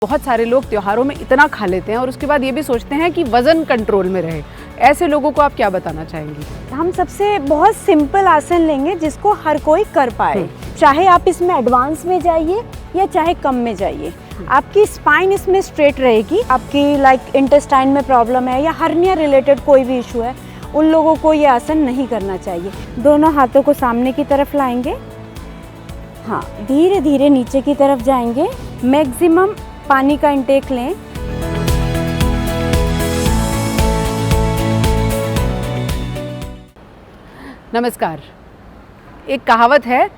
बहुत सारे लोग त्योहारों में इतना खा लेते हैं और उसके बाद ये भी सोचते हैं कि वजन कंट्रोल में रहे। ऐसे लोगों को आप क्या बताना चाहेंगी? हम सबसे बहुत सिंपल आसन लेंगे जिसको हर कोई कर पाए। चाहे आप इसमें एडवांस में जाइए या चाहे कम में जाइए, आपकी स्पाइन इसमें स्ट्रेट रहेगी। आपकी लाइक इंटेस्टाइन में प्रॉब्लम है या हर्निया रिलेटेड कोई भी इशू है, उन लोगों को ये आसन नहीं करना चाहिए। दोनों हाथों को सामने की तरफ लाएंगे, हाँ, धीरे धीरे नीचे की तरफ जाएंगे। मैक्सिमम पानी का इंटेक लें। नमस्कार। एक कहावत है,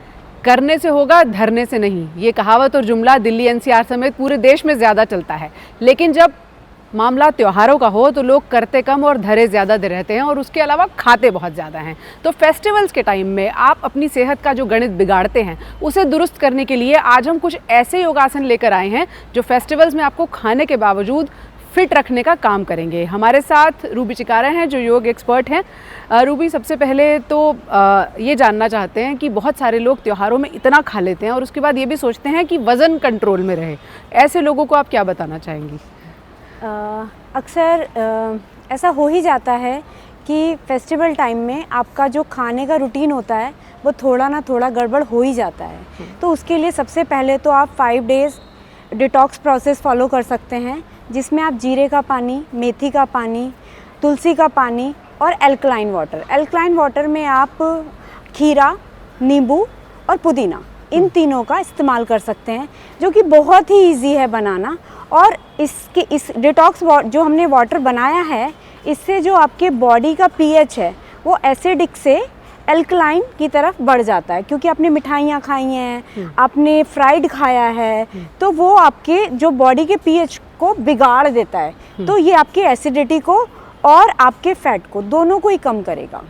करने से होगा धरने से नहीं। ये कहावत और जुमला दिल्ली एनसीआर समेत पूरे देश में ज़्यादा चलता है, लेकिन जब मामला त्योहारों का हो तो लोग करते कम और धरे ज़्यादा रहते हैं और उसके अलावा खाते बहुत ज़्यादा हैं। तो फेस्टिवल्स के टाइम में आप अपनी सेहत का जो गणित बिगाड़ते हैं उसे दुरुस्त करने के लिए आज हम कुछ ऐसे योगासन लेकर आए हैं जो फेस्टिवल्स में आपको खाने के बावजूद फिट रखने का काम करेंगे। हमारे साथ रूबी चिकारा हैं जो योग एक्सपर्ट हैं। रूबी, सबसे पहले तो ये जानना चाहते हैं कि बहुत सारे लोग त्योहारों में इतना खा लेते हैं और उसके बाद ये भी सोचते हैं कि वज़न कंट्रोल में रहे। ऐसे लोगों को आप क्या बताना चाहेंगी? अक्सर ऐसा हो ही जाता है कि फेस्टिवल टाइम में आपका जो खाने का रूटीन होता है वो थोड़ा ना थोड़ा गड़बड़ हो ही जाता है। तो उसके लिए सबसे पहले तो आप 5 डेज़ डिटॉक्स प्रोसेस फॉलो कर सकते हैं, जिसमें आप जीरे का पानी, मेथी का पानी, तुलसी का पानी और एल्कलाइन वाटर। एल्कलाइन वाटर में आप खीरा, नींबू और पुदीना, इन तीनों का इस्तेमाल कर सकते हैं, जो कि बहुत ही इजी है बनाना। और इस डिटॉक्स जो हमने वाटर बनाया है, इससे जो आपके बॉडी का पीएच है वो एसिडिक से एल्कलाइन की तरफ बढ़ जाता है, क्योंकि आपने मिठाइयाँ खाई हैं, आपने फ्राइड खाया है, तो वो आपके जो बॉडी के पीएच को बिगाड़ देता है। तो ये आपकी एसिडिटी को और आपके फैट को दोनों को ही कम करेगा।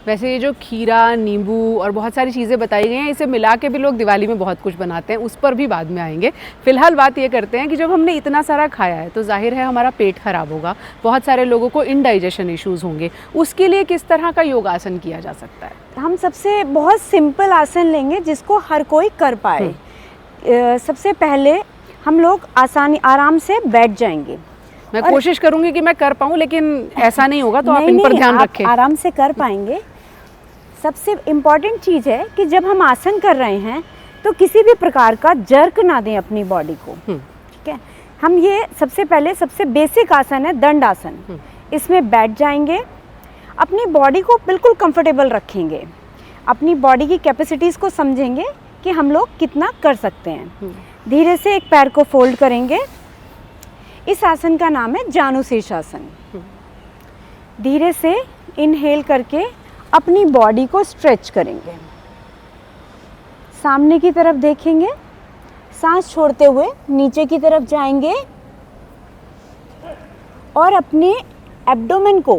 वैसे ये जो खीरा, नींबू और बहुत सारी चीज़ें बताई गई हैं, इसे मिला के भी लोग दिवाली में बहुत कुछ बनाते हैं, उस पर भी बाद में आएंगे। फिलहाल बात ये करते हैं कि जब हमने इतना सारा खाया है तो जाहिर है हमारा पेट खराब होगा, बहुत सारे लोगों को इनडाइजेशन इश्यूज़ होंगे। उसके लिए किस तरह का योगासन किया जा सकता है? हम सबसे बहुत सिंपल आसन लेंगे जिसको हर कोई कर पाए। सबसे पहले हम लोग आराम से बैठ जाएंगे। मैं कोशिश करूंगी कि मैं कर पाऊँ, लेकिन ऐसा नहीं होगा, तो आप इन पर ध्यान रखें। आराम से कर पाएंगे। सबसे इम्पॉर्टेंट चीज़ है कि जब हम आसन कर रहे हैं तो किसी भी प्रकार का जर्क ना दें अपनी बॉडी को, ठीक है। हम ये सबसे पहले सबसे बेसिक आसन है दंड आसन। इसमें बैठ जाएंगे, अपनी बॉडी को बिल्कुल कंफर्टेबल रखेंगे, अपनी बॉडी की कैपेसिटीज़ को समझेंगे कि हम लोग कितना कर सकते हैं। धीरे से एक पैर को फोल्ड करेंगे। इस आसन का नाम है जानु शीर्षासन। धीरे से इनहेल करके अपनी बॉडी को स्ट्रेच करेंगे, सामने की तरफ देखेंगे, सांस छोड़ते हुए नीचे की तरफ जाएंगे और अपने एब्डोमेन को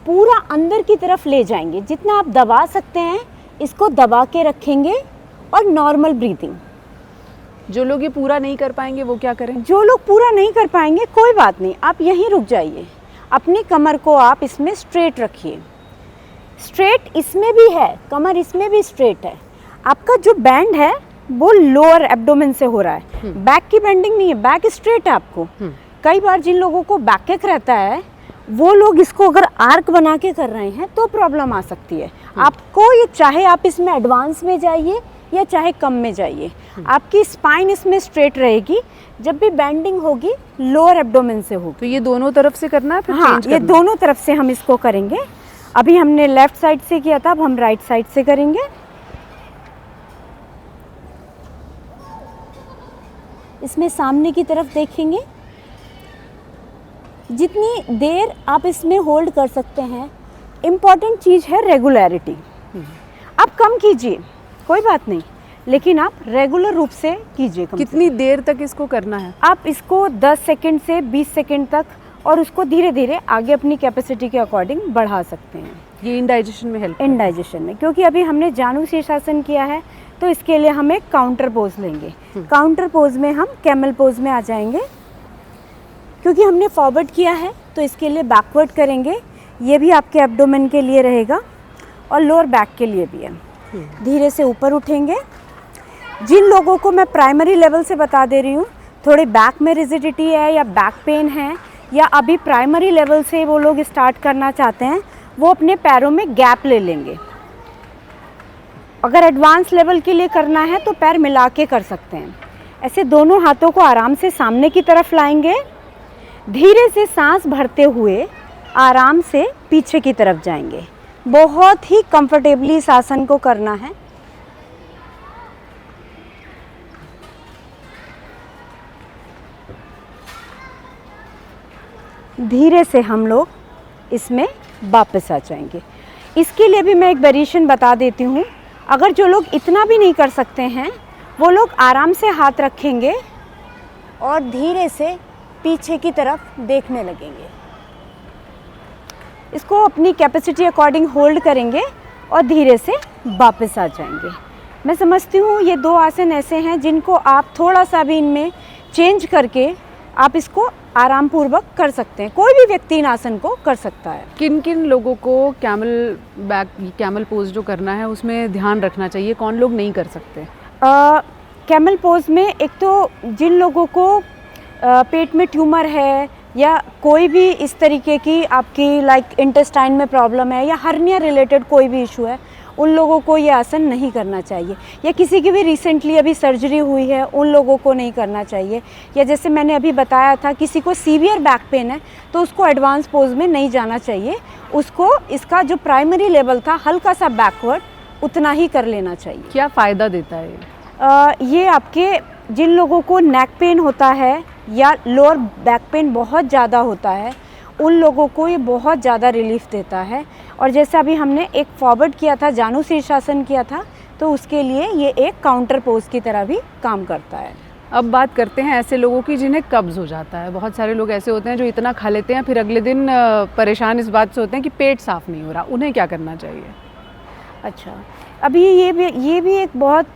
पूरा अंदर की तरफ ले जाएंगे। जितना आप दबा सकते हैं इसको दबा के रखेंगे और नॉर्मल ब्रीथिंग। जो लोग ये पूरा नहीं कर पाएंगे वो क्या करें? जो लोग पूरा नहीं कर पाएंगे कोई बात नहीं, आप यहीं रुक जाइए। अपनी कमर को आप इसमें स्ट्रेट रखिए। स्ट्रेट इसमें भी है, कमर इसमें भी स्ट्रेट है। आपका जो बैंड है वो लोअर एब्डोमेन से हो रहा है, बैक की बेंडिंग नहीं है, बैक स्ट्रेट है आपको। कई बार जिन लोगों को बैक एक रहता है वो लोग इसको अगर आर्क बना के कर रहे हैं तो प्रॉब्लम आ सकती है। आपको ये, चाहे आप इसमें एडवांस में जाइए या चाहे कम में जाइए, आपकी स्पाइन इसमें स्ट्रेट रहेगी। जब भी बेंडिंग होगी लोअर एब्डोमेन से होगी। तो ये दोनों तरफ से करना है? फिर हाँ, ये दोनों तरफ से हम इसको करेंगे। अभी हमने लेफ्ट साइड से किया था, अब हम राइट साइड से करेंगे। इसमें सामने की तरफ देखेंगे। जितनी देर आप इसमें होल्ड कर सकते हैं, इम्पॉर्टेंट चीज़ है रेगुलरिटी। आप कम कीजिए कोई बात नहीं, लेकिन आप रेगुलर रूप से कीजिए। कितनी देर तक इसको करना है? आप इसको 10 सेकंड से 20 सेकंड तक, और उसको धीरे धीरे आगे अपनी कैपेसिटी के अकॉर्डिंग बढ़ा सकते हैं। ये इंडाइजेशन में हेल्प? इंडाइजेशन में, क्योंकि अभी हमने जानु शीर्षासन किया है तो इसके लिए हम एक काउंटर पोज लेंगे। काउंटर पोज में हम कैमल पोज में आ जाएंगे। क्योंकि हमने फॉरवर्ड किया है तो इसके लिए बैकवर्ड करेंगे। ये भी आपके एब्डोमेन के लिए रहेगा और लोअर बैक के लिए भी है। धीरे से ऊपर उठेंगे। जिन लोगों को मैं प्राइमरी लेवल से बता दे रही हूँ थोड़े बैक में रिजिडिटी है या बैक पेन है, या अभी प्राइमरी लेवल से वो लोग स्टार्ट करना चाहते हैं, वो अपने पैरों में गैप ले लेंगे। अगर एडवांस लेवल के लिए करना है तो पैर मिला के कर सकते हैं। ऐसे दोनों हाथों को आराम से सामने की तरफ लाएंगे, धीरे से सांस भरते हुए आराम से पीछे की तरफ जाएंगे। बहुत ही कंफर्टेबली इस आसन को करना है। धीरे से हम लोग इसमें वापस आ जाएंगे। इसके लिए भी मैं एक वेरिएशन बता देती हूँ। अगर जो लोग इतना भी नहीं कर सकते हैं, वो लोग आराम से हाथ रखेंगे और धीरे से पीछे की तरफ देखने लगेंगे। इसको अपनी कैपेसिटी अकॉर्डिंग होल्ड करेंगे और धीरे से वापस आ जाएंगे। मैं समझती हूँ ये 2 आसन ऐसे हैं जिनको आप थोड़ा सा भी इनमें चेंज करके आप इसको आराम पूर्वक कर सकते हैं। कोई भी व्यक्ति इन आसन को कर सकता है। किन किन लोगों को कैमल पोज जो करना है उसमें ध्यान रखना चाहिए, कौन लोग नहीं कर सकते? कैमल पोज में एक तो जिन लोगों को पेट में ट्यूमर है या कोई भी इस तरीके की आपकी लाइक इंटेस्टाइन में प्रॉब्लम है या हर्निया रिलेटेड कोई भी इशू है, उन लोगों को ये आसन नहीं करना चाहिए। या किसी की भी रिसेंटली अभी सर्जरी हुई है, उन लोगों को नहीं करना चाहिए। या जैसे मैंने अभी बताया था, किसी को सीवियर बैक पेन है तो उसको एडवांस पोज में नहीं जाना चाहिए। उसको इसका जो प्राइमरी लेवल था हल्का सा बैकवर्ड, उतना ही कर लेना चाहिए। क्या फ़ायदा देता है ये आपके जिन लोगों को नेक पेन होता है या लोअर बैक पेन बहुत ज़्यादा होता है, उन लोगों को ये बहुत ज़्यादा रिलीफ देता है। और जैसे अभी हमने एक फॉरवर्ड किया था, जानु शीर्षासन किया था, तो उसके लिए ये एक काउंटर पोज की तरह भी काम करता है। अब बात करते हैं ऐसे लोगों की जिन्हें कब्ज़ हो जाता है। बहुत सारे लोग ऐसे होते हैं जो इतना खा लेते हैं फिर अगले दिन परेशान इस बात से होते हैं कि पेट साफ़ नहीं हो रहा। उन्हें क्या करना चाहिए? अच्छा, अभी ये भी एक बहुत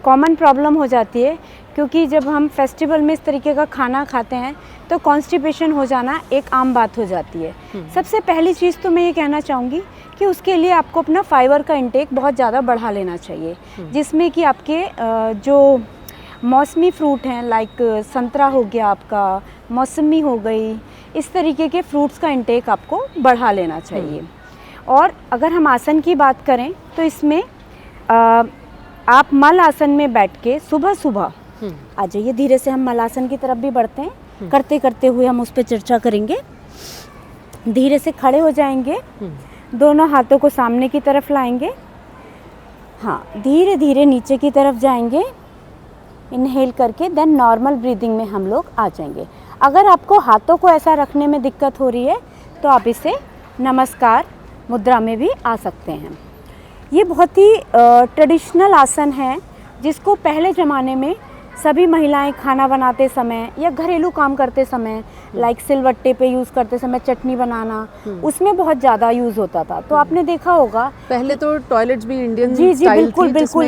कॉमन प्रॉब्लम हो जाती है, क्योंकि जब हम फेस्टिवल में इस तरीके का खाना खाते हैं तो कॉन्स्टिपेशन हो जाना एक आम बात हो जाती है। सबसे पहली चीज़ तो मैं ये कहना चाहूँगी कि उसके लिए आपको अपना फाइबर का इंटेक बहुत ज़्यादा बढ़ा लेना चाहिए, जिसमें कि आपके जो मौसमी फ्रूट हैं, लाइक संतरा हो गया, आपका मौसमी हो गई, इस तरीके के फ्रूट्स का इंटेक आपको बढ़ा लेना चाहिए। और अगर हम आसन की बात करें तो इसमें आप मल आसन में बैठ के सुबह सुबह आ जाइए। धीरे से हम मल आसन की तरफ भी बढ़ते हैं, करते करते हुए हम उस पर चर्चा करेंगे। धीरे से खड़े हो जाएंगे, दोनों हाथों को सामने की तरफ लाएंगे, हाँ, धीरे धीरे नीचे की तरफ जाएंगे, इनहेल करके, देन नॉर्मल ब्रीदिंग में हम लोग आ जाएंगे। अगर आपको हाथों को ऐसा रखने में दिक्कत हो रही है तो आप इसे नमस्कार मुद्रा में भी आ सकते हैं। ये बहुत ही ट्रेडिशनल आसन है, जिसको पहले ज़माने में सभी महिलाएं खाना बनाते समय या घरेलू काम करते समय, लाइक सिलवट्टे पे यूज़ करते समय चटनी बनाना, उसमें बहुत ज़्यादा यूज़ होता था। तो आपने देखा होगा पहले तो टॉयलेट्स भी इंडियन जी स्टाइल बिल्कुल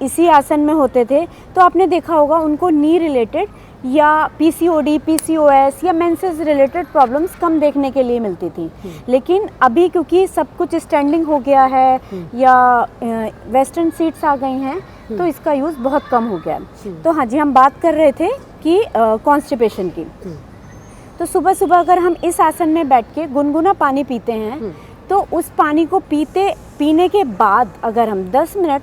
इसी आसन में होते थे। तो आपने देखा होगा उनको नी रिलेटेड या पीसीओडी, पीसीओएस या मेंसेस रिलेटेड प्रॉब्लम्स कम देखने के लिए मिलती थी। लेकिन अभी क्योंकि सब कुछ स्टैंडिंग हो गया है या वेस्टर्न सीट्स आ गई हैं, तो इसका यूज़ बहुत कम हो गया। तो हाँ जी, हम बात कर रहे थे कि कॉन्स्टिपेशन की। तो सुबह सुबह अगर हम इस आसन में बैठ के गुनगुना पानी पीते हैं, तो उस पानी को पीने के बाद अगर हम 10 मिनट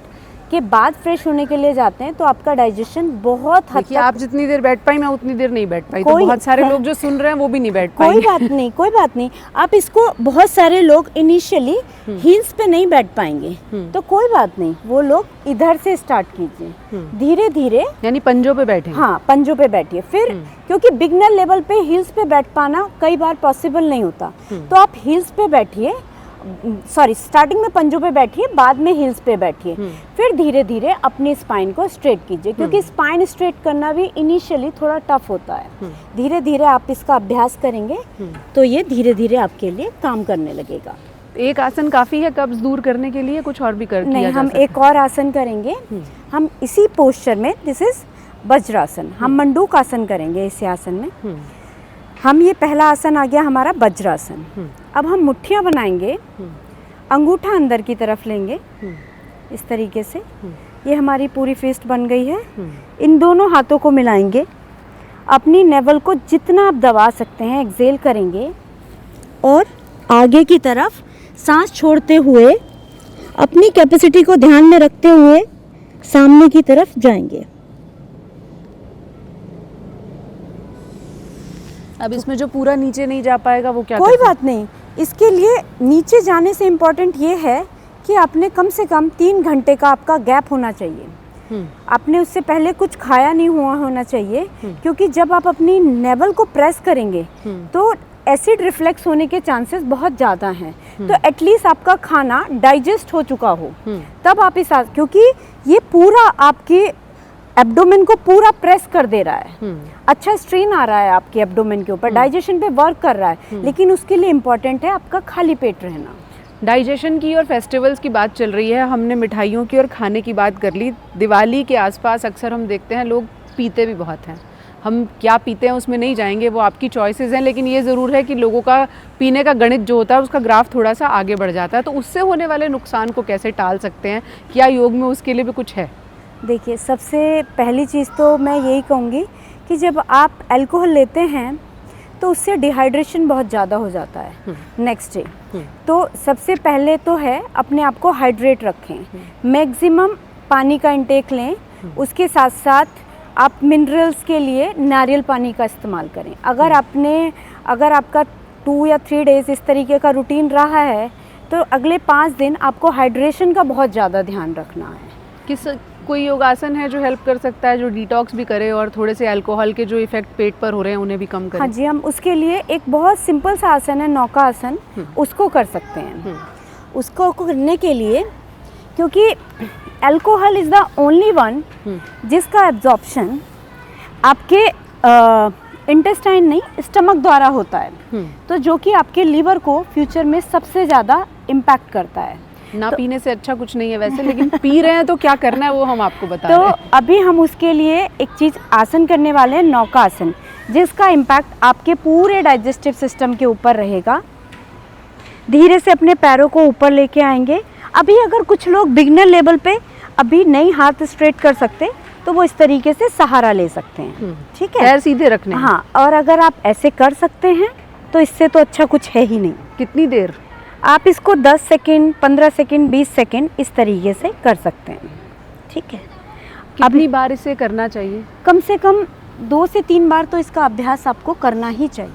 के बाद फ्रेश होने के लिए जाते हैं तो आपका डाइजेशन बहुत हद तक, आप जितनी देर बैठ पाई मैं उतनी देर नहीं बैठ पाई, तो बहुत सारे लोग जो सुन रहे हैं वो भी नहीं बैठ पाएंगे। कोई बात नहीं। आप इसको, बहुत सारे लोग इनिशियली हील्स पे नहीं बैठ पाएंगे, तो कोई बात नहीं, वो लोग इधर से स्टार्ट कीजिए, धीरे धीरे, यानी पंजों पे बैठे। हाँ, पंजों पे बैठिए। फिर क्योंकि बिगनर लेवल पे हील्स पे बैठ पाना कई बार पॉसिबल नहीं होता, तो आप हील्स पे बैठिए, स्टार्टिंग में पंजों पे बैठिए, बाद में हील्स पे बैठिए। फिर धीरे धीरे अपनी स्पाइन को स्ट्रेट कीजिए, क्योंकि स्पाइन स्ट्रेट करना भी इनिशियली थोड़ा टफ होता है। धीरे धीरे आप इसका अभ्यास करेंगे तो ये धीरे धीरे आपके लिए काम करने लगेगा। एक आसन काफ़ी है कब्ज दूर करने के लिए, कुछ और भी कर नहीं, हम एक और आसन करेंगे। हम इसी पोस्चर में, दिस इज वज्रासन, हम मंडूक आसन करेंगे। इस आसन में हम, ये पहला आसन आ गया हमारा वज्रासन। अब हम मुट्ठियाँ बनाएंगे, अंगूठा अंदर की तरफ लेंगे इस तरीके से। ये हमारी पूरी फिस्ट बन गई है। इन दोनों हाथों को मिलाएंगे, अपनी नेवल को जितना आप दबा सकते हैं एक्सेल करेंगे और आगे की तरफ सांस छोड़ते हुए अपनी कैपेसिटी को ध्यान में रखते हुए सामने की तरफ जाएंगे। अब इसमें जो पूरा नीचे नहीं जा पाएगा वो क्या कोई करते हैं? बात नहीं, इसके लिए नीचे जाने से इम्पोर्टेंट ये है कि आपने कम से कम 3 घंटे का आपका गैप होना चाहिए। आपने उससे पहले कुछ खाया नहीं हुआ होना चाहिए, क्योंकि जब आप अपनी नेवल को प्रेस करेंगे तो एसिड रिफ्लेक्स होने के चांसेस बहुत ज़्यादा हैं। तो एटलीस्ट आपका खाना डाइजेस्ट हो चुका हो तब आप क्योंकि ये पूरा आपके एब्डोमेन को पूरा प्रेस कर दे रहा है। अच्छा स्ट्रेन आ रहा है आपके एब्डोमेन के ऊपर, डाइजेशन पे वर्क कर रहा है, लेकिन उसके लिए इम्पोर्टेंट है आपका खाली पेट रहना। डाइजेशन की और फेस्टिवल्स की बात चल रही है, हमने मिठाइयों की और खाने की बात कर ली। दिवाली के आसपास अक्सर हम देखते हैं लोग पीते भी बहुत हैं। हम क्या पीते हैं उसमें नहीं जाएंगे, वो आपकी चॉइसेस हैं, लेकिन ये ज़रूर है कि लोगों का पीने का गणित जो होता है उसका ग्राफ थोड़ा सा आगे बढ़ जाता है। तो उससे होने वाले नुकसान को कैसे टाल सकते हैं? क्या योग में उसके लिए भी कुछ है? देखिए, सबसे पहली चीज़ तो मैं यही कहूँगी कि जब आप अल्कोहल लेते हैं तो उससे डिहाइड्रेशन बहुत ज़्यादा हो जाता है नेक्स्ट डे। तो सबसे पहले तो है अपने आप को हाइड्रेट रखें, मैक्सिमम पानी का इंटेक लें। उसके साथ साथ आप मिनरल्स के लिए नारियल पानी का इस्तेमाल करें। अगर आपका 2 या 3 डेज़ इस तरीके का रूटीन रहा है तो अगले 5 दिन आपको हाइड्रेशन का बहुत ज़्यादा ध्यान रखना है। कोई योगासन है जो हेल्प कर सकता है, जो डिटॉक्स भी करे और थोड़े से अल्कोहल के जो इफेक्ट पेट पर हो रहे हैं उन्हें भी कम करे? हाँ जी, हम उसके लिए एक बहुत सिंपल सा आसन है, नौका आसन, उसको कर सकते हैं। उसको करने के लिए, क्योंकि alcohol is the only one जिसका एब्जॉर्प्शन आपके इंटेस्टाइन नहीं, स्टमक द्वारा होता है, तो जो कि आपके लीवर को फ्यूचर में सबसे ज़्यादा इम्पैक्ट करता है। ना तो, पीने से अच्छा कुछ नहीं है वैसे, लेकिन पी रहे हैं तो क्या करना है वो हम आपको बता रहे हैं। तो अभी हम उसके लिए एक चीज़ आसन करने वाले हैं, नौका आसन, जिसका इम्पैक्ट आपके पूरे डाइजेस्टिव सिस्टम के ऊपर रहेगा। धीरे से अपने पैरों को ऊपर लेके आएंगे। अभी अगर कुछ लोग बिगिनर लेवल पे अभी नहीं हाथ स्ट्रेट कर सकते तो वो इस तरीके से सहारा ले सकते हैं, ठीक है, पैर सीधे रखने। हाँ, और अगर आप ऐसे कर सकते हैं तो इससे तो अच्छा कुछ है ही नहीं। कितनी देर? आप इसको 10 सेकेंड, 15 सेकेंड, 20 सेकेंड इस तरीके से कर सकते हैं, ठीक है। कितनी बार इसे करना चाहिए? कम से कम 2 से 3 बार तो इसका अभ्यास आपको करना ही चाहिए।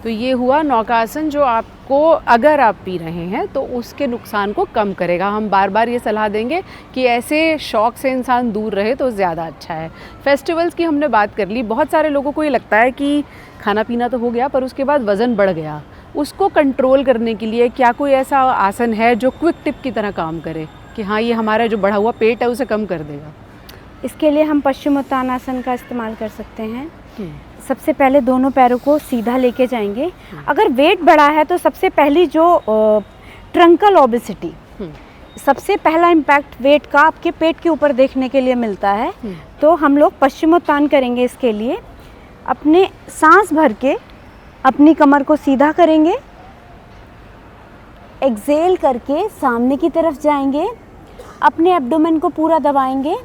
तो ये हुआ नौकासन, जो आपको अगर आप पी रहे हैं तो उसके नुकसान को कम करेगा। हम बार बार ये सलाह देंगे कि ऐसे शौक से इंसान दूर रहे तो ज़्यादा अच्छा है। फेस्टिवल्स की हमने बात कर ली। बहुत सारे लोगों को ये लगता है कि खाना पीना तो हो गया पर उसके बाद वज़न बढ़ गया, उसको कंट्रोल करने के लिए क्या कोई ऐसा आसन है जो क्विक टिप की तरह काम करे कि हाँ ये हमारा जो बढ़ा हुआ पेट है उसे कम कर देगा? इसके लिए हम पश्चिमोत्तानासन का इस्तेमाल कर सकते हैं। सबसे पहले दोनों पैरों को सीधा लेके जाएंगे। अगर वेट बढ़ा है तो सबसे पहली जो ट्रंकल ओबेसिटी, सबसे पहला इम्पैक्ट वेट का आपके पेट के ऊपर देखने के लिए मिलता है। तो हम लोग पश्चिमोत्तान करेंगे। इसके लिए अपने सांस भर के अपनी कमर को सीधा करेंगे, एक्सेल करके सामने की तरफ जाएंगे, अपने एब्डोमेन को पूरा दबाएंगे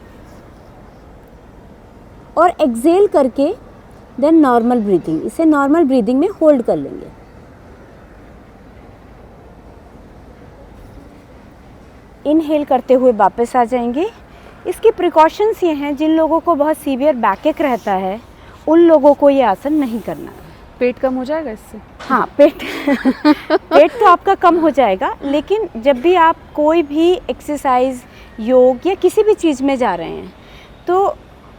और एक्सेल करके देन नॉर्मल ब्रीदिंग, इसे नॉर्मल ब्रीदिंग में होल्ड कर लेंगे। इनहेल करते हुए वापस आ जाएंगे। इसकी प्रिकॉशंस ये हैं, जिन लोगों को बहुत सीवियर बैकएक रहता है उन लोगों को ये आसन नहीं करना। पेट कम हो जाएगा इससे? हाँ, पेट तो आपका कम हो जाएगा, लेकिन जब भी आप कोई भी एक्सरसाइज, योग या किसी भी चीज़ में जा रहे हैं तो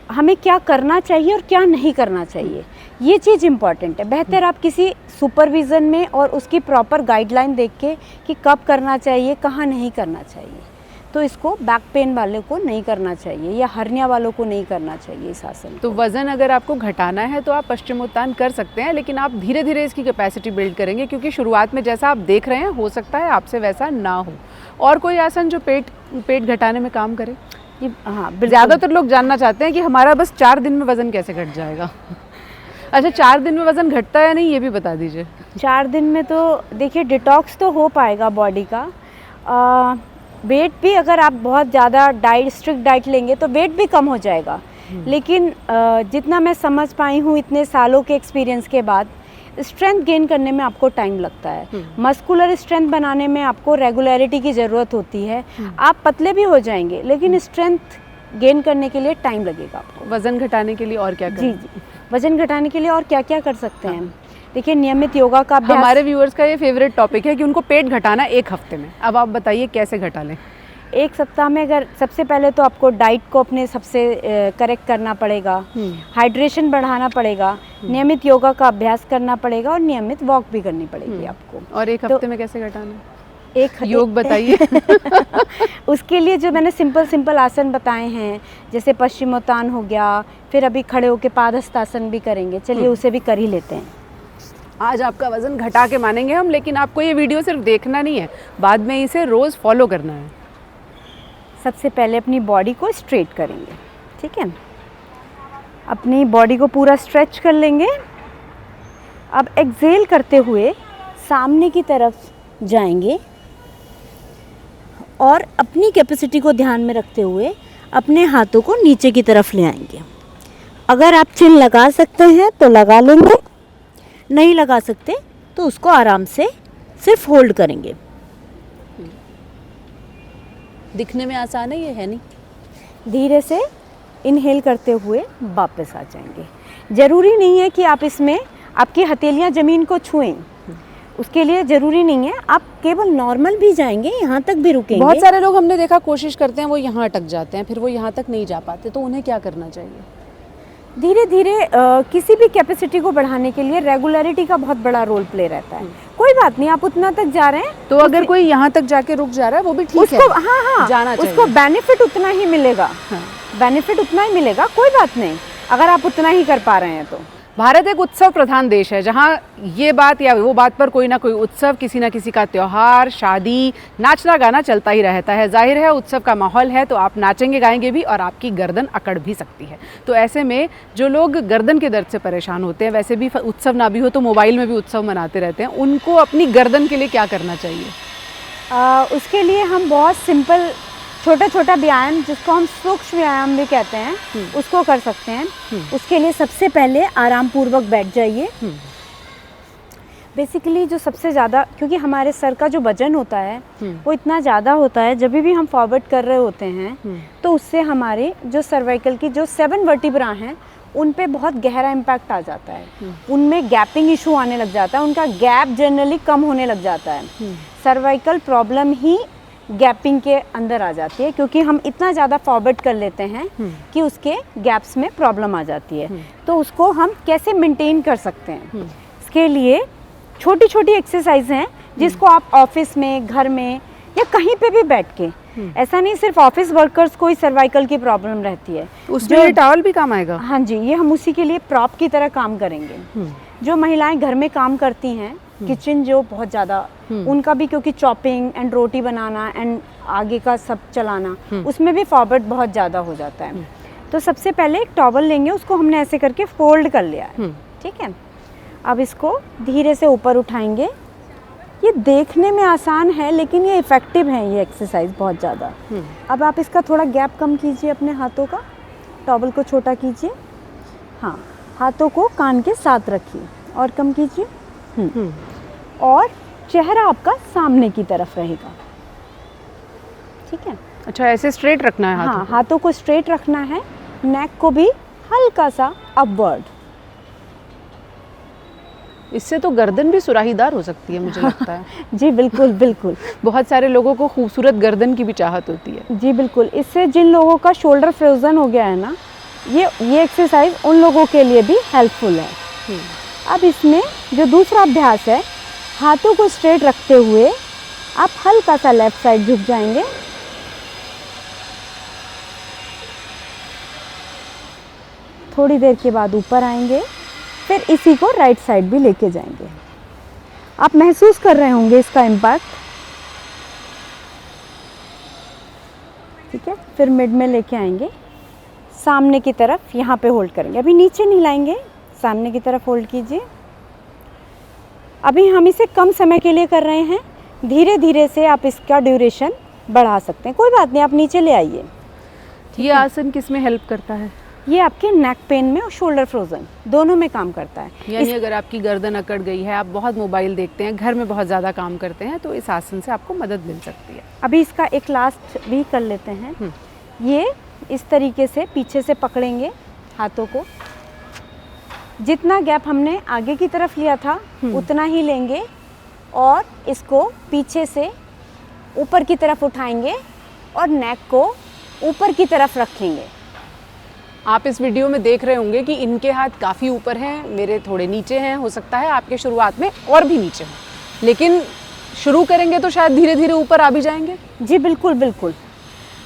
हमें क्या करना चाहिए और क्या नहीं करना चाहिए, ये चीज़ इम्पॉर्टेंट है। बेहतर आप किसी सुपरविज़न में और उसकी प्रॉपर गाइडलाइन देख के कि कब करना चाहिए, कहाँ नहीं करना चाहिए। तो इसको बैक पेन वाले को नहीं करना चाहिए या हर्निया वालों को नहीं करना चाहिए इस आसन। तो वज़न अगर आपको घटाना है तो आप पश्चिमोत्तान कर सकते हैं, लेकिन आप धीरे धीरे इसकी कैपेसिटी बिल्ड करेंगे, क्योंकि शुरुआत में जैसा आप देख रहे हैं हो सकता है आपसे वैसा ना हो। और कोई आसन जो पेट घटाने में काम करे? हाँ, ज़्यादातर लोग जानना चाहते हैं कि हमारा बस 4 दिन में वज़न कैसे घट जाएगा। अच्छा, 4 दिन में वज़न घटता है या नहीं ये भी बता दीजिए। 4 दिन में तो देखिए डिटॉक्स तो हो पाएगा बॉडी का। वेट भी अगर आप बहुत ज़्यादा स्ट्रिक्ट डाइट लेंगे तो वेट भी कम हो जाएगा। लेकिन जितना मैं समझ पाई हूँ इतने सालों के एक्सपीरियंस के बाद, स्ट्रेंथ गेन करने में आपको टाइम लगता है। मस्कुलर स्ट्रेंथ बनाने में आपको रेगुलरिटी की ज़रूरत होती है। आप पतले भी हो जाएंगे लेकिन स्ट्रेंथ गेन करने के लिए टाइम लगेगा आपको। वज़न घटाने के लिए और क्या करें? जी, वज़न घटाने के लिए और क्या क्या कर सकते हैं? देखिए, नियमित योगा का अभ्यास। हमारे व्यूअर्स का ये फेवरेट टॉपिक है कि उनको पेट घटाना 1 हफ्ते में। अब आप बताइए कैसे घटा लें? 1 सप्ताह में अगर सबसे पहले तो आपको डाइट को अपने सबसे करेक्ट करना पड़ेगा, हाइड्रेशन बढ़ाना पड़ेगा, नियमित योगा का अभ्यास करना पड़ेगा और नियमित वॉक भी करनी पड़ेगी आपको। और 1 हफ्ते में कैसे घटाना? एक योग बताइए। उसके लिए जो मैंने सिंपल आसन बताए हैं, जैसे पश्चिमोत्तान हो गया, फिर अभी खड़े होकर पादहस्तासन भी करेंगे। चलिए उसे भी कर ही लेते हैं। आज आपका वज़न घटा के मानेंगे हम, लेकिन आपको ये वीडियो सिर्फ देखना नहीं है, बाद में इसे रोज़ फॉलो करना है। सबसे पहले अपनी बॉडी को स्ट्रेट करेंगे, ठीक है ना? अपनी बॉडी को पूरा स्ट्रेच कर लेंगे। अब एक्सेल करते हुए सामने की तरफ जाएंगे और अपनी कैपेसिटी को ध्यान में रखते हुए अपने हाथों को नीचे की तरफ ले आएंगे। अगर आप चिन लगा सकते हैं तो लगा लेंगे, नहीं लगा सकते तो उसको आराम से सिर्फ होल्ड करेंगे। दिखने में आसान है, ये है नहीं। धीरे से इनहेल करते हुए वापस आ जाएंगे। ज़रूरी नहीं है कि आप इसमें आपकी हथेलियां ज़मीन को छुएं, उसके लिए ज़रूरी नहीं है। आप केवल नॉर्मल भी जाएंगे, यहाँ तक भी रुकेंगे। बहुत सारे लोग हमने देखा कोशिश करते हैं, वो यहाँ अटक जाते हैं, फिर वो यहाँ तक नहीं जा पाते, तो उन्हें क्या करना चाहिए? धीरे धीरे किसी भी कैपेसिटी को बढ़ाने के लिए रेगुलरिटी का बहुत बड़ा रोल प्ले रहता है। कोई बात नहीं, आप उतना तक जा रहे हैं तो अगर कोई यहाँ तक जाके रुक जा रहा है वो भी ठीक है, हाँ, जाना चाहिए। उसको बेनिफिट उतना ही मिलेगा। बेनिफिट उतना ही मिलेगा, कोई बात नहीं अगर आप उतना ही कर पा रहे हैं तो। भारत एक उत्सव प्रधान देश है, जहाँ ये बात या वो बात पर कोई ना कोई उत्सव, किसी ना किसी का त्योहार, शादी, नाचना गाना चलता ही रहता है। जाहिर है उत्सव का माहौल है तो आप नाचेंगे गाएंगे भी और आपकी गर्दन अकड़ भी सकती है। तो ऐसे में जो लोग गर्दन के दर्द से परेशान होते हैं, वैसे भी उत्सव ना भी हो तो मोबाइल में भी उत्सव मनाते रहते हैं, उनको अपनी गर्दन के लिए क्या करना चाहिए? उसके लिए हम बहुत सिंपल छोटा व्यायाम, जिसको हम सूक्ष्म व्यायाम भी कहते हैं, उसको कर सकते हैं। उसके लिए सबसे पहले आराम पूर्वक बैठ जाइए। बेसिकली जो सबसे ज़्यादा, क्योंकि हमारे सर का जो वजन होता है वो इतना ज़्यादा होता है, जब भी हम फॉरवर्ड कर रहे होते हैं तो उससे हमारे जो सर्वाइकल की जो 7 वर्टिब्रा हैं उन पे बहुत गहरा इम्पैक्ट आ जाता है। उनमें गैपिंग इशू आने लग जाता है, उनका गैप जनरली कम होने लग जाता है। सर्वाइकल प्रॉब्लम ही गैपिंग के अंदर आ जाती है, क्योंकि हम इतना ज़्यादा फॉरवर्ड कर लेते हैं कि उसके गैप्स में प्रॉब्लम आ जाती है। तो उसको हम कैसे मेंटेन कर सकते हैं? इसके लिए छोटी छोटी एक्सरसाइज हैं जिसको आप ऑफिस में, घर में या कहीं पे भी बैठ के, ऐसा नहीं सिर्फ ऑफिस वर्कर्स को ही सर्वाइकल की प्रॉब्लम रहती है, उसमें ये टॉवल भी काम आएगा। हाँ जी, ये हम उसी के लिए प्रॉप की तरह काम करेंगे। जो महिलाएं घर में काम करती हैं, किचन जो बहुत ज़्यादा, उनका भी, क्योंकि chopping and roti banana and आगे का सब चलाना, उसमें भी फॉरवर्ड बहुत ज़्यादा हो जाता है। तो सबसे पहले एक टॉवल लेंगे, उसको हमने ऐसे करके फोल्ड कर लिया है, ठीक है। अब इसको धीरे से ऊपर उठाएंगे। ये देखने में आसान है लेकिन ये इफ़ेक्टिव है, ये एक्सरसाइज बहुत ज़्यादा। अब आप इसका थोड़ा गैप कम कीजिए अपने हाथों का, टॉवल को छोटा कीजिए, हाँ, हाथों को कान के साथ रखिए और कम कीजिए, और चेहरा आपका सामने की तरफ रहेगा, ठीक है। अच्छा, ऐसे स्ट्रेट रखना है हाथों? हाँ, हाथों को स्ट्रेट रखना है, नेक को भी हल्का सा अपवर्ड। इससे तो गर्दन भी सुराहीदार हो सकती है, मुझे लगता है। जी बिल्कुल बिल्कुल। बहुत सारे लोगों को खूबसूरत गर्दन की भी चाहत होती है। जी बिल्कुल, इससे जिन लोगों का शोल्डर फ्रोजन हो गया है ना, ये एक्सरसाइज उन लोगों के लिए भी हेल्पफुल है। अब इसमें जो दूसरा अभ्यास है, हाथों को स्ट्रेट रखते हुए आप हल्का सा लेफ्ट साइड झुक जाएंगे, थोड़ी देर के बाद ऊपर आएंगे, फिर इसी को राइट साइड भी लेके जाएंगे। आप महसूस कर रहे होंगे इसका इम्पैक्ट, ठीक है। फिर मिड में लेके आएंगे, सामने की तरफ यहाँ पे होल्ड करेंगे। अभी नीचे नहीं लाएंगे, सामने की तरफ होल्ड कीजिए। अभी हम इसे कम समय के लिए कर रहे हैं, धीरे धीरे से आप इसका ड्यूरेशन बढ़ा सकते हैं। कोई बात नहीं, आप नीचे ले आइए। ये आसन किस में हेल्प करता है? ये आपके नेक पेन में और शोल्डर फ्रोजन दोनों में काम करता है। यानी अगर आपकी गर्दन अकड़ गई है, आप बहुत मोबाइल देखते हैं, घर में बहुत ज़्यादा काम करते हैं, तो इस आसन से आपको मदद मिल सकती है। अभी इसका एक लास्ट भी कर लेते हैं। ये इस तरीके से पीछे से पकड़ेंगे हाथों को, जितना गैप हमने आगे की तरफ लिया था उतना ही लेंगे और इसको पीछे से ऊपर की तरफ उठाएंगे और नेक को ऊपर की तरफ रखेंगे। आप इस वीडियो में देख रहे होंगे कि इनके हाथ काफ़ी ऊपर हैं, मेरे थोड़े नीचे हैं। हो सकता है आपके शुरुआत में और भी नीचे हों, लेकिन शुरू करेंगे तो शायद धीरे धीरे ऊपर आ भी जाएंगे। जी बिल्कुल बिल्कुल,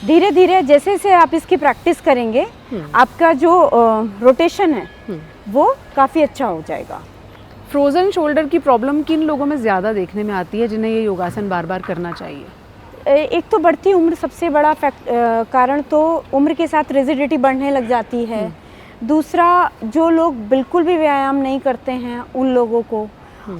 धीरे धीरे जैसे जैसे आप इसकी प्रैक्टिस करेंगे आपका जो रोटेशन है वो काफ़ी अच्छा हो जाएगा। फ्रोज़न शोल्डर की प्रॉब्लम किन लोगों में ज़्यादा देखने में आती है जिन्हें ये योगासन बार बार करना चाहिए? एक तो बढ़ती उम्र सबसे बड़ा कारण, तो उम्र के साथ रिजिडिटी बढ़ने लग जाती है। दूसरा, जो लोग बिल्कुल भी व्यायाम नहीं करते हैं उन लोगों को,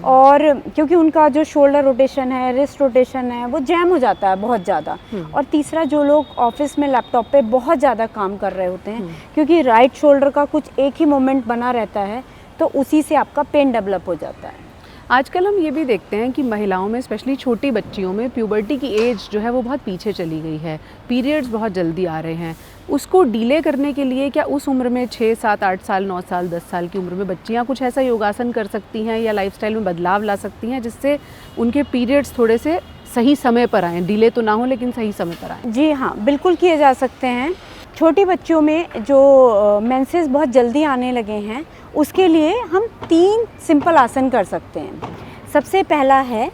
और क्योंकि उनका जो शोल्डर रोटेशन है, रिस्ट रोटेशन है, वो जैम हो जाता है बहुत ज़्यादा। और तीसरा, जो लोग ऑफिस में लैपटॉप पे बहुत ज़्यादा काम कर रहे होते हैं, क्योंकि राइट शोल्डर का कुछ एक ही मोमेंट बना रहता है, तो उसी से आपका पेन डेवलप हो जाता है। आजकल हम ये भी देखते हैं कि महिलाओं में, स्पेशली छोटी बच्चियों में, प्यूबर्टी की एज जो है वो बहुत पीछे चली गई है, पीरियड्स बहुत जल्दी आ रहे हैं। उसको डिले करने के लिए क्या उस उम्र में 6, 7, 8 साल, 9 साल, 10 साल की उम्र में बच्चियां कुछ ऐसा योगासन कर सकती हैं या लाइफस्टाइल में बदलाव ला सकती हैं जिससे उनके पीरियड्स थोड़े से सही समय पर आएँ? डिले तो ना हो लेकिन सही समय पर आएँ। जी हाँ, बिल्कुल किए जा सकते हैं। छोटी बच्चियों में जो मेंसेस बहुत जल्दी आने लगे हैं, उसके लिए हम 3 सिंपल आसन कर सकते हैं। सबसे पहला है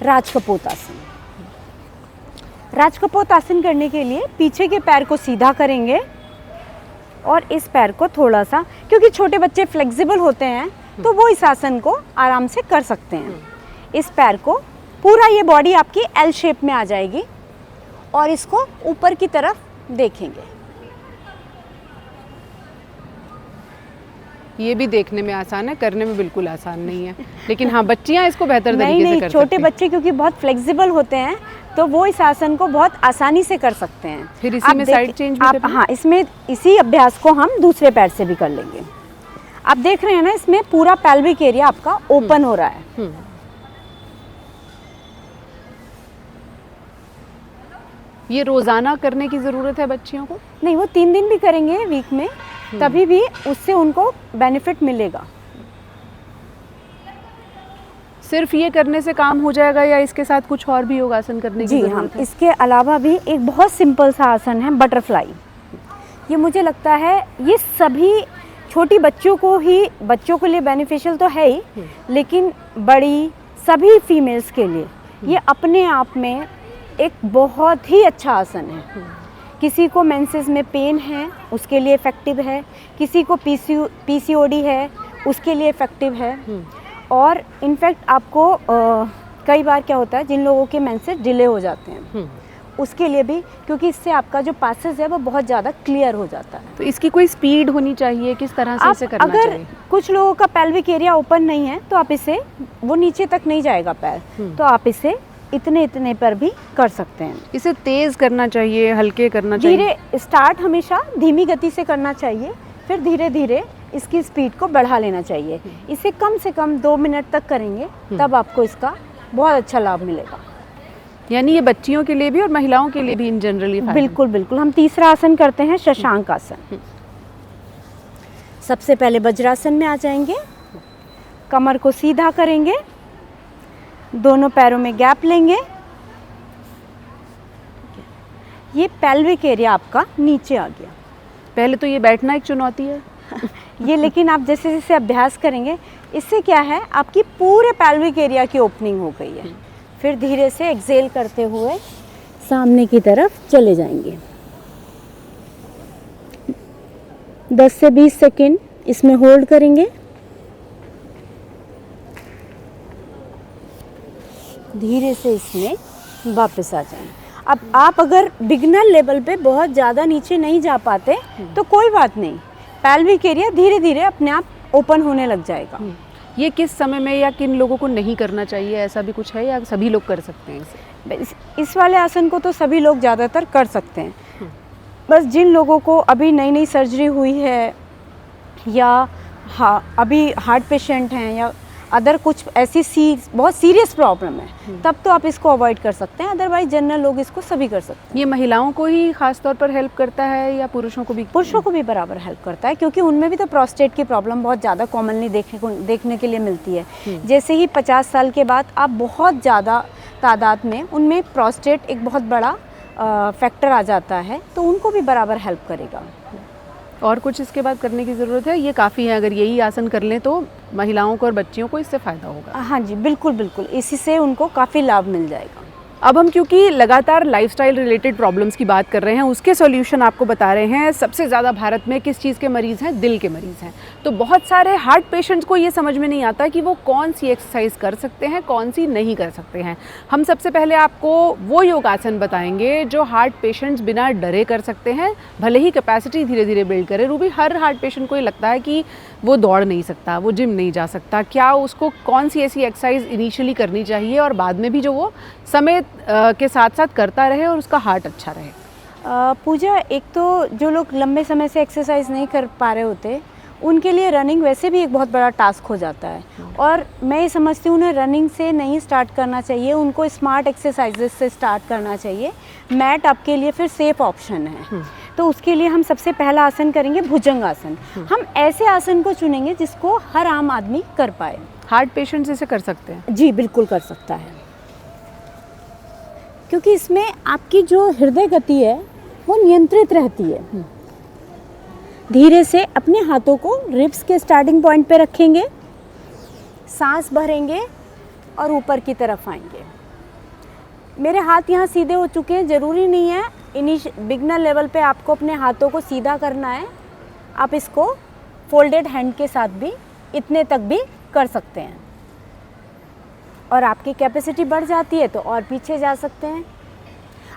राजकपोत आसन। राजकपोत आसन करने के लिए पीछे के पैर को सीधा करेंगे और इस पैर को थोड़ा सा, क्योंकि छोटे बच्चे फ्लेक्सिबल होते हैं तो वो इस आसन को आराम से कर सकते हैं। इस पैर को पूरा, ये बॉडी आपकी एल शेप में आ जाएगी और इसको ऊपर की तरफ देखेंगे। ये भी देखने में आसान है, करने में बिल्कुल आसान नहीं है, लेकिन हाँ, बच्चियाँ इसको बेहतर तरीके से कर सकती हैं। छोटे बच्चे क्योंकि बहुत फ्लेक्सिबल होते हैं तो वो इस आसन को बहुत आसानी से कर सकते हैं। फिर इसी में साइड चेंज भी करना? हाँ, इसमें इसी अभ्यास को हम दूसरे पैर से भी कर लेंगे। आप देख रहे हैं ना, इसमें पूरा पेल्विक एरिया आपका ओपन हो रहा है। ये रोज़ाना करने की ज़रूरत है बच्चियों को? नहीं, वो 3 दिन भी करेंगे वीक में, तभी भी उससे उनको बेनिफिट मिलेगा। सिर्फ ये करने से काम हो जाएगा या इसके साथ कुछ और भी योगासन करने की ज़रूरत है? इसके अलावा भी एक बहुत सिंपल सा आसन है, बटरफ्लाई। ये मुझे लगता है ये सभी छोटी बच्चों के लिए बेनिफिशियल तो है ही, लेकिन बड़ी सभी फीमेल्स के लिए ये अपने आप में एक बहुत ही अच्छा आसन है। किसी को मेंसेस में पेन है उसके लिए इफ़ेक्टिव है, किसी को पीसीओडी है उसके लिए इफ़ेक्टिव है, और इनफैक्ट आपको कई बार क्या होता है, जिन लोगों के मेंसेस डिले हो जाते हैं उसके लिए भी, क्योंकि इससे आपका जो पासेस है वो बहुत ज़्यादा क्लियर हो जाता है। तो इसकी कोई स्पीड होनी चाहिए, किस तरह से इसे करना चाहिए? अगर कुछ लोगों का पेल्विक एरिया ओपन नहीं है तो आप इसे, वो नीचे तक नहीं जाएगा पैर, तो आप इसे इतने पर भी कर सकते हैं। इसे तेज करना चाहिए, हल्के करना चाहिए? धीरे स्टार्ट हमेशा धीमी गति से करना चाहिए, फिर धीरे धीरे इसकी स्पीड को बढ़ा लेना चाहिए। इसे कम से कम 2 मिनट तक करेंगे तब आपको इसका बहुत अच्छा लाभ मिलेगा। यानी ये बच्चियों के लिए भी और महिलाओं के लिए भी इन जनरली? बिल्कुल बिल्कुल। हम तीसरा आसन करते हैं, शशांक आसन। सबसे पहले वज्रासन में आ जाएंगे, कमर को सीधा करेंगे, दोनों पैरों में गैप लेंगे, ये पेल्विक एरिया आपका नीचे आ गया। पहले तो ये बैठना एक चुनौती है ये, लेकिन आप जैसे जैसे अभ्यास करेंगे इससे क्या है, आपकी पूरे पेल्विक एरिया की ओपनिंग हो गई है। फिर धीरे से एक्सेल करते हुए सामने की तरफ चले जाएंगे। 10 से 20 सेकेंड इसमें होल्ड करेंगे, धीरे से इसमें वापस आ जाएं। अब आप अगर बिगनर लेवल पे बहुत ज़्यादा नीचे नहीं जा पाते तो कोई बात नहीं, पेल्विक एरिया धीरे धीरे अपने आप ओपन होने लग जाएगा। ये किस समय में या किन लोगों को नहीं करना चाहिए, ऐसा भी कुछ है या सभी लोग कर सकते हैं इसे? इस वाले आसन को तो सभी लोग ज़्यादातर कर सकते हैं। बस जिन लोगों को अभी नई नई सर्जरी हुई है या अभी हार्ट पेशेंट हैं या अदर कुछ ऐसी बहुत सीरियस प्रॉब्लम है, तब तो आप इसको अवॉइड कर सकते हैं, अदरवाइज जनरल लोग इसको सभी कर सकते हैं। ये महिलाओं को ही खास तौर पर हेल्प करता है या पुरुषों को भी? पुरुषों को भी बराबर हेल्प करता है, क्योंकि उनमें भी तो प्रोस्टेट की प्रॉब्लम बहुत ज़्यादा कॉमनली देखने के लिए मिलती है। जैसे ही 50 साल के बाद आप बहुत ज़्यादा तादाद में उनमें प्रोस्टेट एक बहुत बड़ा फैक्टर आ जाता है, तो उनको भी बराबर हेल्प करेगा। और कुछ इसके बाद करने की ज़रूरत है? ये काफ़ी है, अगर यही आसन कर लें तो महिलाओं को और बच्चियों को इससे फ़ायदा होगा? हाँ जी, बिल्कुल बिल्कुल, इसी से उनको काफ़ी लाभ मिल जाएगा। अब हम क्योंकि लगातार लाइफस्टाइल रिलेटेड प्रॉब्लम्स की बात कर रहे हैं, उसके सॉल्यूशन आपको बता रहे हैं। सबसे ज़्यादा भारत में किस चीज़ के मरीज़ हैं? दिल के मरीज़ हैं। तो बहुत सारे हार्ट पेशेंट्स को ये समझ में नहीं आता कि वो कौन सी एक्सरसाइज कर सकते हैं, कौन सी नहीं कर सकते हैं। हम सबसे पहले आपको वो योगासन बताएंगे जो हार्ट पेशेंट्स बिना डरे कर सकते हैं, भले ही कैपेसिटी धीरे धीरे बिल्ड करे। रूबी, हर हार्ट पेशेंट को ये लगता है कि वो दौड़ नहीं सकता, वो जिम नहीं जा सकता, क्या उसको कौन सी ऐसी एक्सरसाइज इनिशियली करनी चाहिए और बाद में भी जो वो समय के साथ साथ करता रहे और उसका हार्ट अच्छा रहे? पूजा, एक तो जो लोग लंबे समय से एक्सरसाइज नहीं कर पा रहे होते, उनके लिए रनिंग वैसे भी एक बहुत बड़ा टास्क हो जाता है। और मैं ये समझती हूँ उन्हें रनिंग से नहीं स्टार्ट करना चाहिए, उनको स्मार्ट एक्सरसाइजेस से स्टार्ट करना चाहिए। मैट आपके लिए फिर सेफ ऑप्शन है। तो उसके लिए हम सबसे पहला आसन करेंगे भुजंग आसन। हम ऐसे आसन को चुनेंगे जिसको हर आम आदमी कर पाए। हार्ट पेशेंट्स इसे कर सकते हैं? जी बिल्कुल कर सकता है, क्योंकि इसमें आपकी जो हृदय गति है वो नियंत्रित रहती है। धीरे से अपने हाथों को रिब्स के स्टार्टिंग पॉइंट पे रखेंगे, सांस भरेंगे और ऊपर की तरफ आएंगे। मेरे हाथ यहाँ सीधे हो चुके हैं, ज़रूरी नहीं है बिगनर लेवल पे आपको अपने हाथों को सीधा करना है। आप इसको फोल्डेड हैंड के साथ भी इतने तक भी कर सकते हैं, और आपकी कैपेसिटी बढ़ जाती है तो और पीछे जा सकते हैं।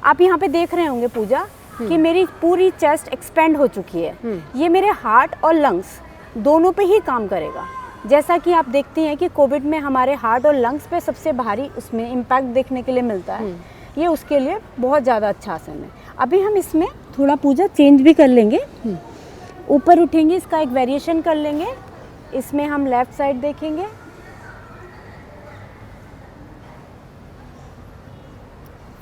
आप यहाँ पे देख रहे होंगे पूजा कि मेरी पूरी चेस्ट एक्सपेंड हो चुकी है। ये मेरे हार्ट और लंग्स दोनों पे ही काम करेगा। जैसा कि आप देखते हैं कि कोविड में हमारे हार्ट और लंग्स पे सबसे भारी उसमें इम्पैक्ट देखने के लिए मिलता है। ये उसके लिए बहुत ज़्यादा अच्छा आसन है। अभी हम इसमें थोड़ा पूजा चेंज भी कर लेंगे, ऊपर उठेंगे, इसका एक वेरिएशन कर लेंगे। इसमें हम लेफ्ट साइड देखेंगे,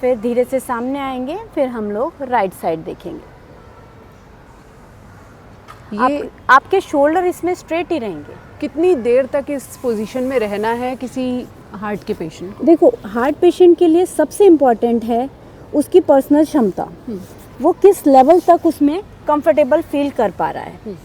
फिर धीरे से सामने आएंगे, फिर हम लोग राइट साइड देखेंगे। ये आपके शोल्डर इसमें स्ट्रेट ही रहेंगे। कितनी देर तक इस पोजीशन में रहना है किसी हार्ट के पेशेंट को? देखो, हार्ट पेशेंट के लिए सबसे इम्पॉर्टेंट है उसकी पर्सनल क्षमता, वो किस लेवल तक उसमें कंफर्टेबल फील कर पा रहा है।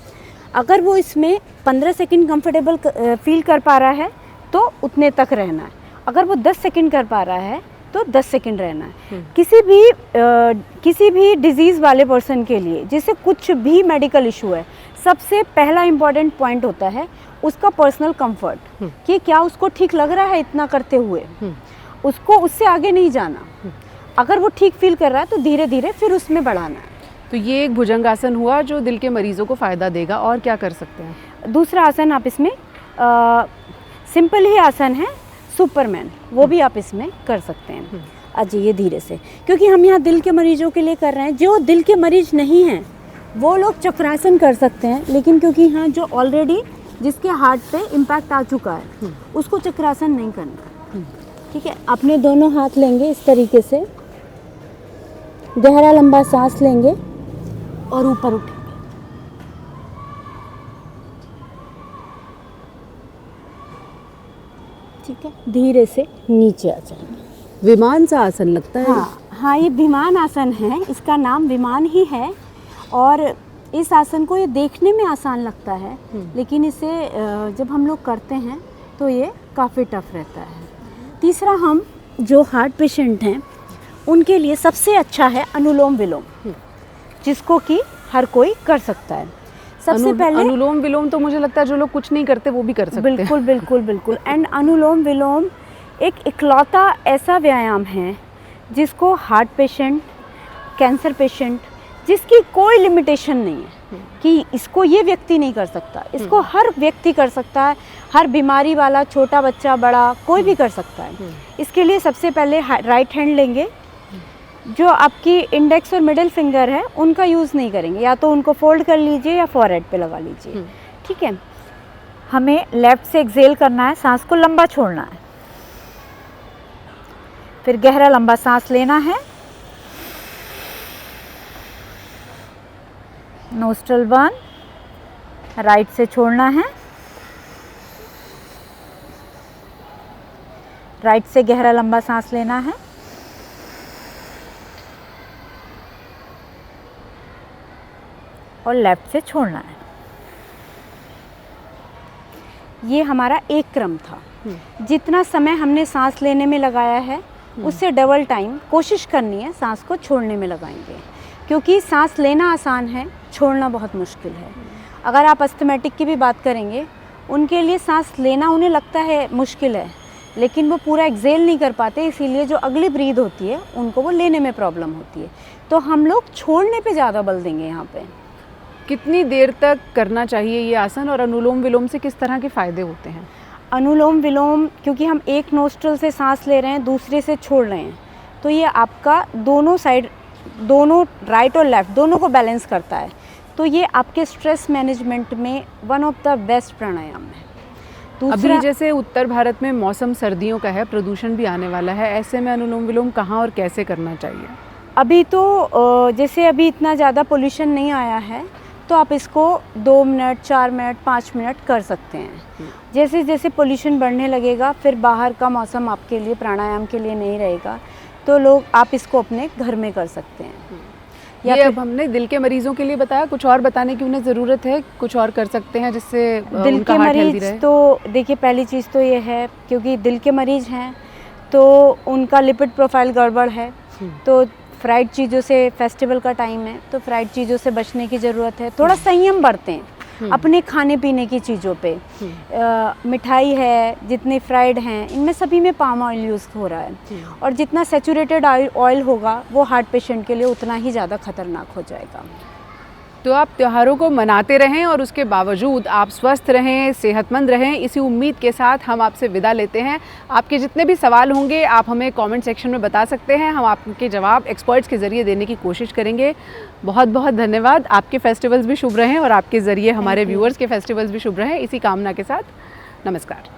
अगर वो इसमें 15 सेकंड कंफर्टेबल फील कर पा रहा है तो उतने तक रहना है। अगर वो 10 सेकंड कर पा रहा है तो 10 सेकंड रहना है। किसी भी डिजीज़ वाले पर्सन के लिए, जिसे कुछ भी मेडिकल इशू है, सबसे पहला इम्पॉर्टेंट पॉइंट होता है उसका पर्सनल कंफर्ट, कि क्या उसको ठीक लग रहा है इतना करते हुए। उसको उससे आगे नहीं जाना। अगर वो ठीक फील कर रहा है तो धीरे धीरे फिर उसमें बढ़ाना है। तो ये एक भुजंगासन हुआ जो दिल के मरीजों को फ़ायदा देगा। और क्या कर सकते हैं? दूसरा आसन आप इसमें सिंपल ही आसन है, सुपरमैन, वो भी आप इसमें कर सकते हैं। अच्छा, ये धीरे से, क्योंकि हम यहाँ दिल के मरीजों के लिए कर रहे हैं। जो दिल के मरीज नहीं हैं वो लोग चक्रासन कर सकते हैं, लेकिन क्योंकि यहाँ जो ऑलरेडी जिसके हार्ट पे इम्पैक्ट आ चुका है उसको चक्रासन नहीं करना। ठीक है, अपने दोनों हाथ लेंगे इस तरीके से, गहरा लंबा सांस लेंगे और ऊपर उठेंगे। ठीक है, धीरे से नीचे आ जाएंगे। विमान सा आसन लगता है। हाँ, ये विमान आसन है, इसका नाम विमान ही है। और इस आसन को ये देखने में आसान लगता है, लेकिन इसे जब हम लोग करते हैं तो ये काफ़ी टफ रहता है। तीसरा, हम जो हार्ट पेशेंट हैं उनके लिए सबसे अच्छा है अनुलोम विलोम, जिसको कि हर कोई कर सकता है। सबसे पहले अनुलोम विलोम तो मुझे लगता है जो लोग कुछ नहीं करते वो भी कर सकते हैं। बिल्कुल बिल्कुल बिल्कुल। एंड अनुलोम विलोम एक इकलौता ऐसा व्यायाम है जिसको हार्ट पेशेंट, कैंसर पेशेंट, जिसकी कोई लिमिटेशन नहीं है, कि इसको ये व्यक्ति नहीं कर सकता, इसको हर व्यक्ति कर सकता है, हर बीमारी वाला, छोटा बच्चा, बड़ा, कोई भी कर सकता है। इसके लिए सबसे पहले राइट हैंड लेंगे, जो आपकी इंडेक्स और मिडिल फिंगर है उनका यूज़ नहीं करेंगे, या तो उनको फोल्ड कर लीजिए या फॉरहेड पे लगा लीजिए, ठीक है। हमें लेफ्ट से एक्सेल करना है, सांस को लंबा छोड़ना है, फिर गहरा लंबा सांस लेना है, नोस्ट्रल बर्न, राइट से छोड़ना है, राइट से गहरा लंबा सांस लेना है, और लेफ्ट से छोड़ना है। ये हमारा एक क्रम था। जितना समय हमने सांस लेने में लगाया है उससे डबल टाइम कोशिश करनी है सांस को छोड़ने में लगाएंगे, क्योंकि सांस लेना आसान है, छोड़ना बहुत मुश्किल है। अगर आप अस्थमैटिक की भी बात करेंगे, उनके लिए सांस लेना उन्हें लगता है मुश्किल है, लेकिन वो पूरा एक्सेल नहीं कर पाते, इसीलिए जो अगली ब्रीथ होती है उनको वो लेने में प्रॉब्लम होती है। तो हम लोग छोड़ने पे ज़्यादा बल देंगे यहाँ पे। कितनी देर तक करना चाहिए ये आसन, और अनुलोम विलोम से किस तरह के फ़ायदे होते हैं? अनुलोम विलोम, क्योंकि हम एक नोस्ट्रल से सांस ले रहे हैं, दूसरे से छोड़ रहे हैं, तो ये आपका दोनों साइड, दोनों राइट और लेफ़्ट दोनों को बैलेंस करता है। तो ये आपके स्ट्रेस मैनेजमेंट में वन ऑफ द बेस्ट प्राणायाम है। अभी जैसे उत्तर भारत में मौसम सर्दियों का है, प्रदूषण भी आने वाला है, ऐसे में अनुलोम विलोम कहाँ और कैसे करना चाहिए? अभी तो जैसे अभी इतना ज़्यादा पोल्यूशन नहीं आया है, तो आप इसको 2 मिनट, 4 मिनट, 5 मिनट कर सकते हैं। जैसे जैसे पोल्यूशन बढ़ने लगेगा, फिर बाहर का मौसम आपके लिए प्राणायाम के लिए नहीं रहेगा, तो आप इसको अपने घर में कर सकते हैं। ये अब हमने दिल के मरीजों के लिए बताया, कुछ और बताने की उन्हें ज़रूरत है? कुछ और कर सकते हैं जिससे दिल के मरीज? तो देखिए, पहली चीज़ तो ये है, क्योंकि दिल के मरीज हैं तो उनका लिपिड प्रोफाइल गड़बड़ है, तो फ्राइड चीज़ों से, फेस्टिवल का टाइम है तो फ्राइड चीज़ों से बचने की ज़रूरत है। थोड़ा संयम बरतें अपने खाने पीने की चीज़ों पे। मिठाई है, जितनी फ्राइड हैं, इनमें सभी में पाम ऑयल यूज़ हो रहा है, और जितना सैचुरेटेड ऑयल होगा वो हार्ट पेशेंट के लिए उतना ही ज़्यादा खतरनाक हो जाएगा। तो आप त्योहारों को मनाते रहें और उसके बावजूद आप स्वस्थ रहें, सेहतमंद रहें, इसी उम्मीद के साथ हम आपसे विदा लेते हैं। आपके जितने भी सवाल होंगे आप हमें कमेंट सेक्शन में बता सकते हैं, हम आपके जवाब एक्सपर्ट्स के ज़रिए देने की कोशिश करेंगे। बहुत बहुत धन्यवाद। आपके फेस्टिवल्स भी शुभ रहें और आपके ज़रिए हमारे व्यूअर्स के फेस्टिवल्स भी शुभ रहें, इसी कामना के साथ नमस्कार।